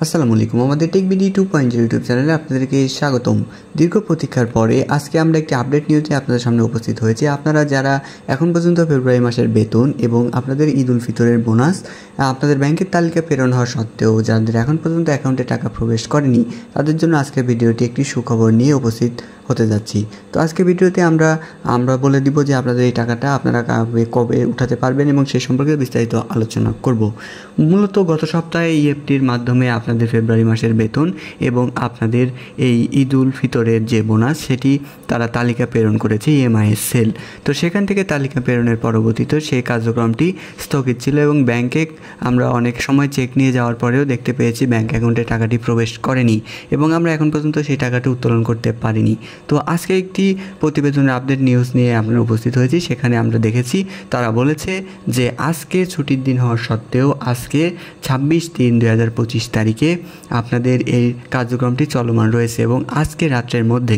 আসসালামু আলাইকুম। আমাদের টেকবিডি 2.0 ইউটিউব চ্যানেলে আপনাদেরকে স্বাগতম। দীর্ঘ প্রতীক্ষার পরে আজকে আমরা একটি আপডেট নিউজে আপনাদের সামনে উপস্থিত হয়েছি। আপনারা যারা এখন পর্যন্ত ফেব্রুয়ারি মাসের বেতন এবং আপনাদের ঈদ উল ফিতরের বোনাস আপনাদের ব্যাংকের তালিকা প্রেরণ হওয়া সত্ত্বেও যাদের এখন পর্যন্ত অ্যাকাউন্টে টাকা প্রবেশ করেনি, তাদের জন্য আজকের ভিডিওটি একটি সুখবর নিয়ে উপস্থিত হতে যাচ্ছি। তো আজকে ভিডিওতে আমরা বলে দিব যে আপনাদের এই টাকাটা আপনারা কবে উঠাতে পারবেন এবং সেই সম্পর্কে বিস্তারিত আলোচনা করব। মূলত গত সপ্তাহে ইএফটির মাধ্যমে আপনাদের ফেব্রুয়ারি মাসের বেতন এবং আপনাদের এই ঈদ উল ফিতরের যে বোনাস সেটি তারা তালিকা প্রেরণ করেছে ইএমআইএস সেল। তো সেখান থেকে তালিকা প্রেরণের পরবর্তীতে সেই কার্যক্রমটি স্থগিত ছিল এবং ব্যাংকে আমরা অনেক সময় চেক নিয়ে যাওয়ার পরেও দেখতে পেয়েছি ব্যাংক অ্যাকাউন্টে টাকাটি প্রবেশ করেনি এবং আমরা এখন পর্যন্ত সেই টাকাটি উত্তোলন করতে পারিনি। তো আজকে একটি প্রতিবেদনের আপডেট নিউজ নিয়ে আমরা উপস্থিত হয়েছি। সেখানে আমরা দেখেছি তারা বলেছে যে আজকে ছুটির দিন হওয়া সত্ত্বেও আজকে 26/3/2025 তারিখে আপনাদের এই কার্যক্রমটি চলমান রয়েছে এবং আজকে রাত্রের মধ্যে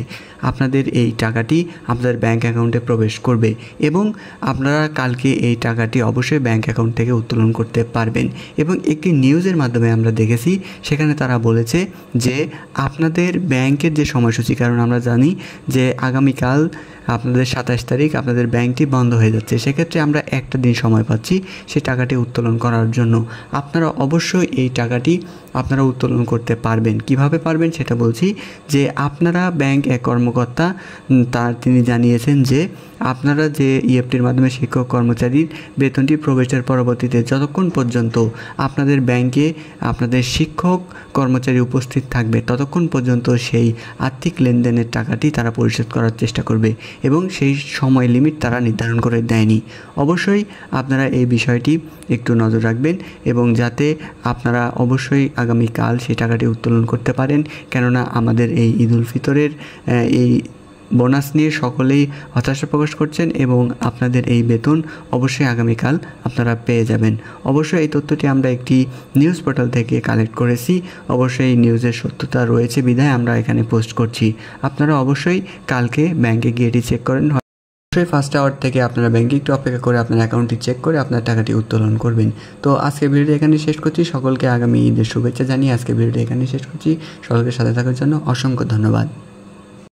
আপনাদের এই টাকাটি আপনাদের ব্যাংক অ্যাকাউন্টে প্রবেশ করবে এবং আপনারা কালকে এই টাকাটি অবশ্যই ব্যাংক অ্যাকাউন্ট থেকে উত্তোলন করতে পারবেন। এবং একটি নিউজের মাধ্যমে আমরা দেখেছি সেখানে তারা বলেছে যে আপনাদের ব্যাংকের যে সময়সূচি, কারণ আমরা জানি যে আগামীকাল আপনাদের 27 তারিখ আপনাদের ব্যাংকটি বন্ধ হয়ে যাচ্ছে, সেক্ষেত্রে আমরা একটা দিন সময় পাচ্ছি সেই টাকাটি উত্তোলন করার জন্য। আপনারা অবশ্যই এই টাকাটি আপনারা উত্তোলন করতে পারবেন। কিভাবে পারবেন সেটা বলছি যে আপনারা ব্যাংক এক কর্মকর্তা তিনি জানিয়েছেন যে আপনারা যে ইএফটির মাধ্যমে শিক্ষক কর্মচারীর বেতনটি প্রবেশের পরবর্তীতে যতক্ষণ পর্যন্ত আপনাদের ব্যাংকে আপনাদের শিক্ষক কর্মচারী উপস্থিত থাকবে ততক্ষণ পর্যন্ত সেই আর্থিক লেনদেনের টাকাটি তারা পরিশোধ করার চেষ্টা করবে এবং সেই সময় লিমিট তারা নির্ধারণ করে দেয়নি। অবশ্যই আপনারা এই বিষয়টি একটু নজর রাখবেন এবং যাতে আপনারা অবশ্যই আগামীকাল সেই টাকাটি উত্তোলন করতে পারেন, কেননা আমাদের এই ঈদ উল ফিতরের এই বোনাস নিয়ে সকলেই হতাশা প্রকাশ করছেন এবং আপনাদের এই বেতন অবশ্যই আগামীকাল আপনারা পেয়ে যাবেন। অবশ্যই এই তথ্যটি আমরা একটি নিউজ পোর্টাল থেকে কালেক্ট করেছি। অবশ্যই এই নিউজের সত্যতা রয়েছে বিধায় আমরা এখানে পোস্ট করছি। আপনারা অবশ্যই কালকে ব্যাংকে গিয়ে এটি চেক করেন। অবশ্যই ফার্স্ট আওয়ার থেকে আপনারা ব্যাংকে একটু অপেক্ষা করে আপনার অ্যাকাউন্টটি চেক করে আপনার টাকাটি উত্তোলন করবেন। তো আজকে ভিডিওটি এখানে শেষ করছি। সকলকে আগামী ঈদের শুভেচ্ছা জানিয়ে আজকে ভিডিওটি এখানে শেষ করছি। সকলকে সাথে থাকার জন্য অসংখ্য ধন্যবাদ।